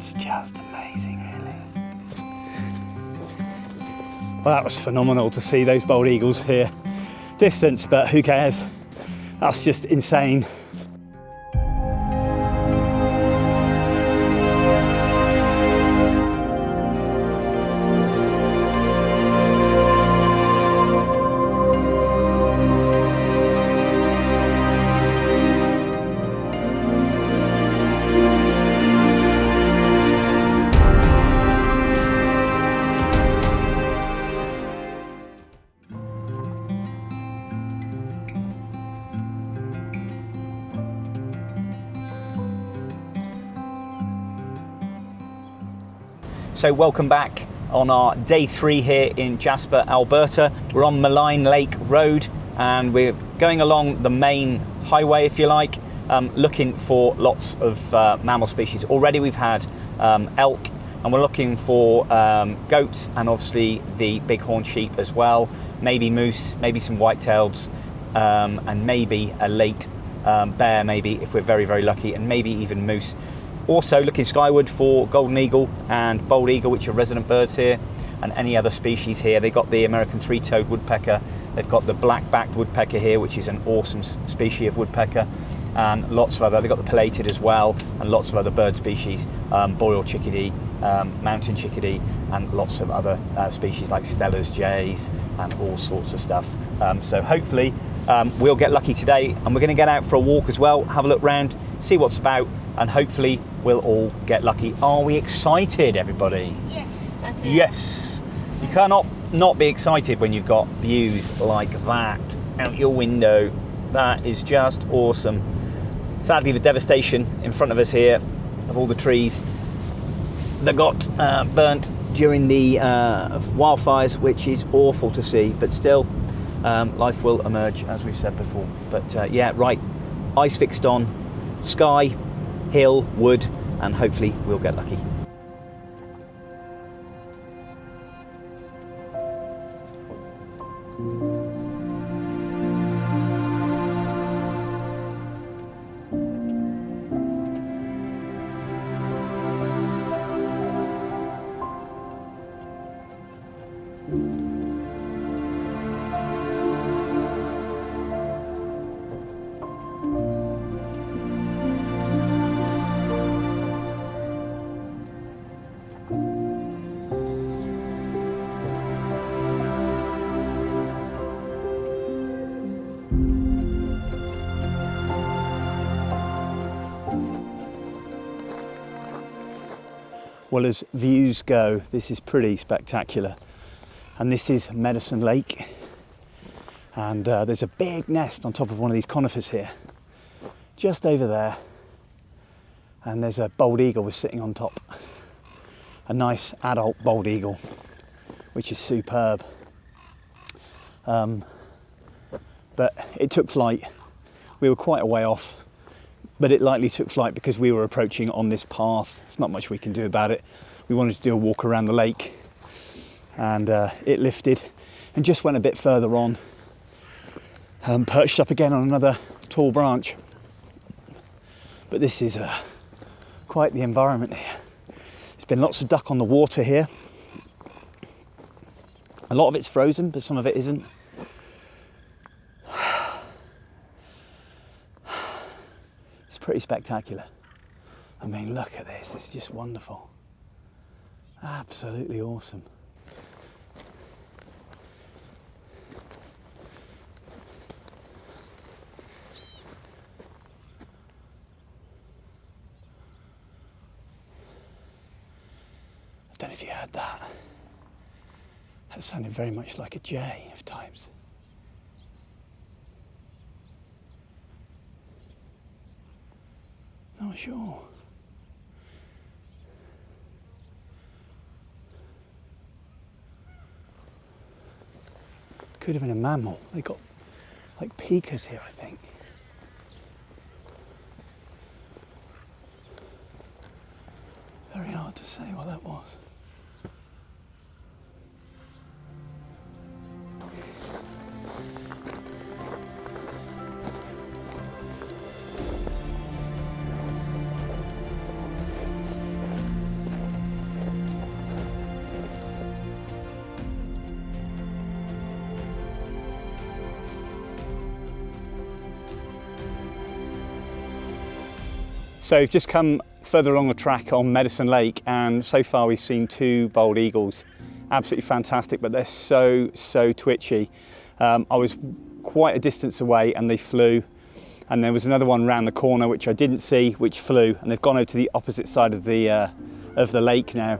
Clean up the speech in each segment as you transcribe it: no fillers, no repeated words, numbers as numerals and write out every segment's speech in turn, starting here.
It's just amazing, really. Well, that was phenomenal to see those bald eagles here. Distance, but who cares? That's just insane. So welcome back on our day 3 here in Jasper, Alberta. We're on Maligne Lake Road and we're going along the main highway, if you like, looking for lots of mammal species. Already we've had elk, and we're looking for goats and obviously the bighorn sheep as well, maybe moose, maybe some white-taileds, and maybe a late bear, maybe if we're very, very lucky, and maybe even moose. Also looking skyward for golden eagle and bald eagle, which are resident birds here, and any other species here. They've got the American three-toed woodpecker, they've got the black-backed woodpecker here, which is an awesome species of woodpecker, and lots of other, they've got the pileated as well, and lots of other bird species, boreal chickadee, mountain chickadee, and lots of other species like Steller's jays and all sorts of stuff. So hopefully we'll get lucky today, and we're going to get out for a walk as well, have a look round, see what's about, and hopefully we'll all get lucky. Are we excited, everybody? Yes. Yes. You cannot not be excited when you've got views like that out your window. That is just awesome. Sadly, the devastation in front of us here of all the trees that got burnt during the wildfires, which is awful to see, but still life will emerge, as we've said before. But yeah, right, eyes fixed on sky, hill, wood, and hopefully we'll get lucky. Well, as views go, this is pretty spectacular. And this is Medicine Lake. And there's a big nest on top of one of these conifers here, just over there. And there's a bald eagle was sitting on top. A nice adult bald eagle, which is superb. But it took flight. We were quite a way off, but it likely took flight because we were approaching on this path. There's not much we can do about it. We wanted to do a walk around the lake, and it lifted and just went a bit further on, perched up again on another tall branch. But this is quite the environment here. There's been lots of duck on the water here. A lot of it's frozen, but some of it isn't. It's pretty spectacular. I mean, look at this, it's just wonderful. Absolutely awesome. I don't know if you heard that. That sounded very much like a jay of times. Not sure. Could have been a mammal. They got like pikas here, I think. Very hard to say what that was. So we've just come further along the track on Medicine Lake, and so far we've seen 2 bald eagles. Absolutely fantastic, but they're so twitchy. I was quite a distance away and they flew, and there was another one round the corner which I didn't see, which flew, and they've gone over to the opposite side of the lake now.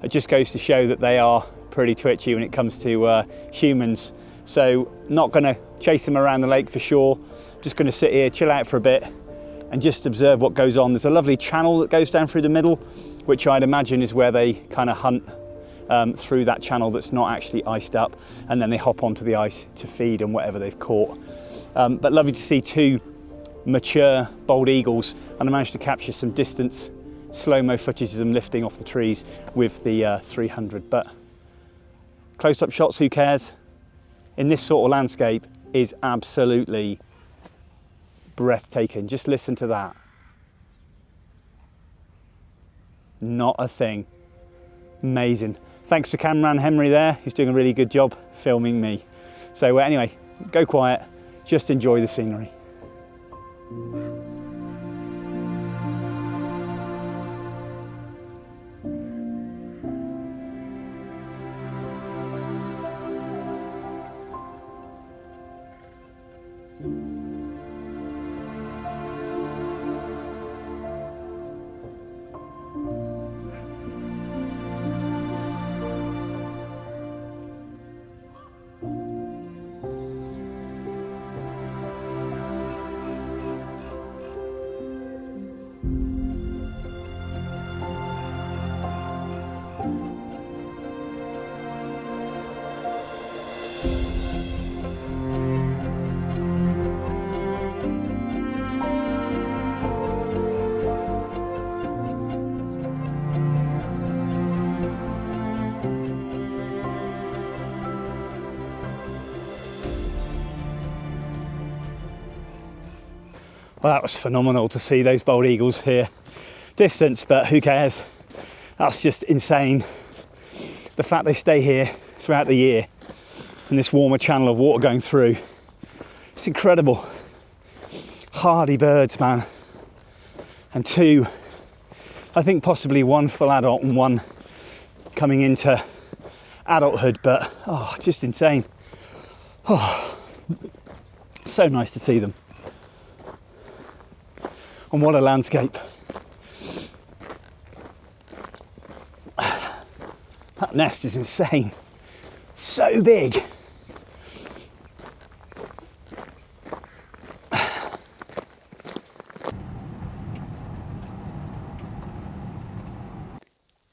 It just goes to show that they are pretty twitchy when it comes to humans. So not going to chase them around the lake for sure. Just going to sit here, chill out for a bit, and just observe what goes on. There's a lovely channel that goes down through the middle, which I'd imagine is where they kind of hunt through that channel that's not actually iced up, and then they hop onto the ice to feed on whatever they've caught. But lovely to see 2 mature bald eagles, and I managed to capture some distance slow-mo footage of them lifting off the trees with the 300. But close-up shots, who cares? In this sort of landscape is absolutely breathtaking. Just listen to that. Not a thing. Amazing. Thanks to cameraman Henry there, who's doing a really good job filming me. So anyway, go quiet, just enjoy the scenery. Well, that was phenomenal to see those bald eagles here. Distance, but who cares? That's just insane. The fact they stay here throughout the year and this warmer channel of water going through, it's incredible. Hardy birds, man. And 2, I think possibly 1 full adult and 1 coming into adulthood, but oh, just insane. Oh, so nice to see them. And what a landscape. That nest is insane. So big.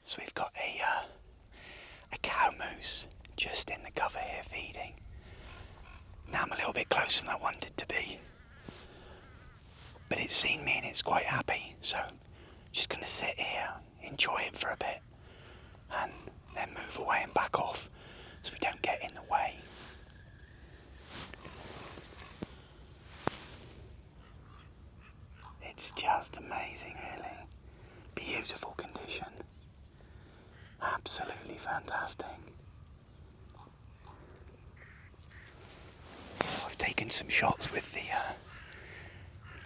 So we've got a cow moose just in the cover here feeding. Now I'm a little bit closer than I wanted to be. But it's seen me and it's quite happy, so I'm just going to sit here, enjoy it for a bit, and then move away and back off so we don't get in the way. It's just amazing, really. Beautiful condition. Absolutely fantastic. I've taken some shots with the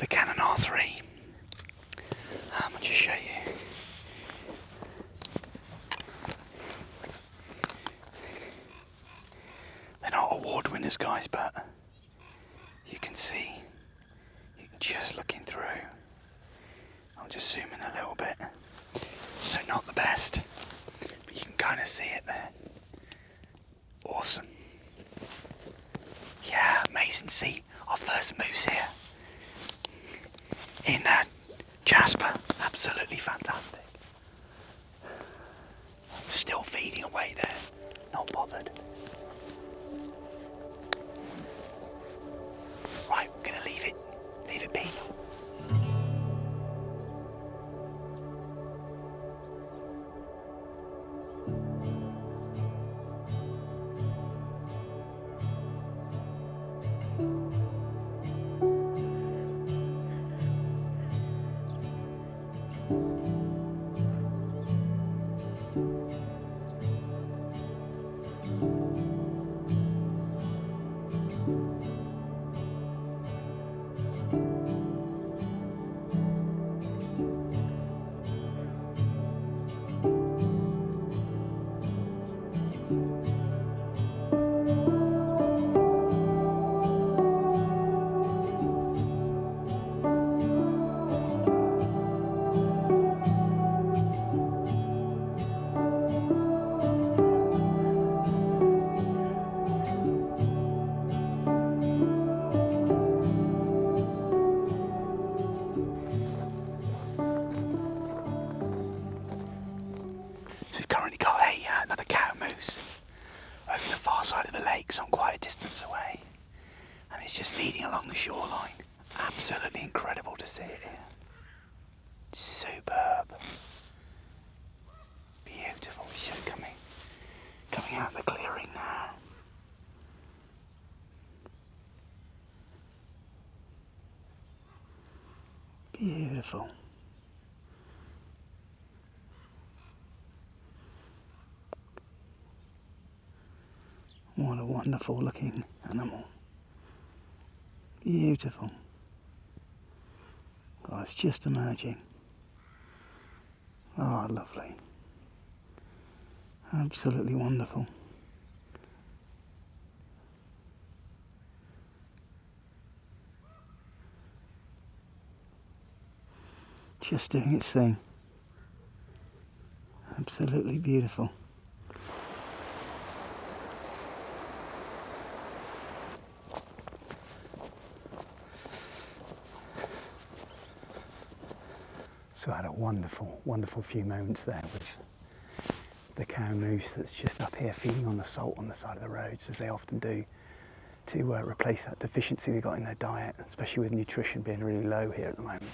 Canon R3. I'll just show you. They're not award winners, guys, but you can see, just looking through. I'll just zoom in a little bit. So not the best, but you can kind of see it there. Awesome. Yeah, amazing to see our first moose here in Jasper. Absolutely fantastic. Still feeding away there, not bothered. Right, we're gonna leave it be. feeding along the shoreline. Absolutely incredible to see it here. Superb. Beautiful. It's just coming out of the clearing now. Beautiful. What a wonderful looking animal. Beautiful. Oh, it's just emerging. Oh, lovely. Absolutely wonderful. Just doing its thing. Absolutely beautiful. So I had a wonderful, wonderful few moments there with the cow moose that's just up here feeding on the salt on the side of the roads, as they often do, to replace that deficiency they got in their diet, especially with nutrition being really low here at the moment.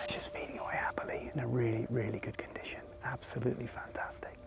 It's just feeding away happily in a really, really good condition. Absolutely fantastic.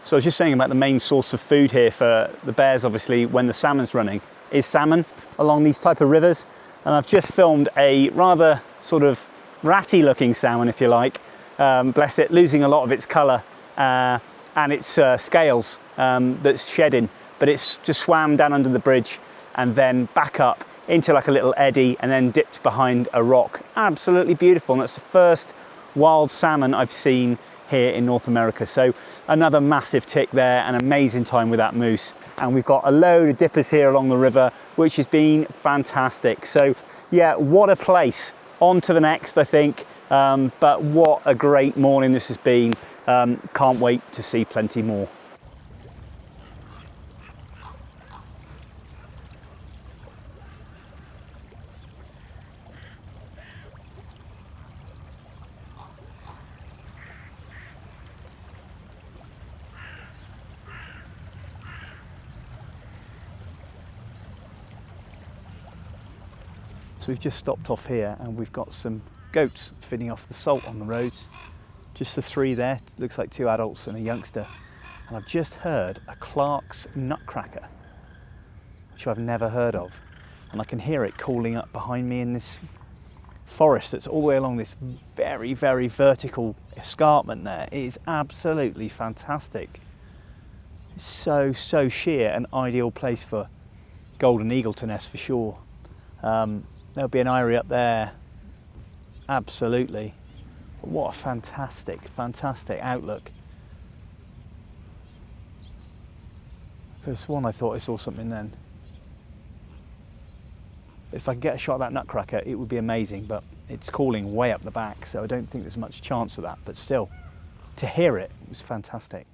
So I was just saying about the main source of food here for the bears, obviously, when the salmon's running, is salmon along these type of rivers. And I've just filmed a rather sort of ratty looking salmon, if you like, bless it, losing a lot of its colour and its scales that's shedding. But it's just swam down under the bridge and then back up into like a little eddy and then dipped behind a rock. Absolutely beautiful. And that's the first wild salmon I've seen here in North America. So another massive tick there, an amazing time with that moose. And we've got a load of dippers here along the river, which has been fantastic. So yeah, what a place. On to the next, I think. But what a great morning this has been. Can't wait to see plenty more. So we've just stopped off here and we've got some goats feeding off the salt on the roads. Just the three there, looks like two adults and a youngster. And I've just heard a Clark's nutcracker, which I've never heard of. And I can hear it calling up behind me in this forest that's all the way along this very, very vertical escarpment there. It is absolutely fantastic. It's so, so sheer, an ideal place for golden eagle to nest for sure. There'll be an eyrie up there, absolutely. What a fantastic, fantastic outlook. Because one, I thought I saw something then. If I could get a shot of that nutcracker, it would be amazing, but it's calling way up the back, so I don't think there's much chance of that, but still, to hear it was fantastic.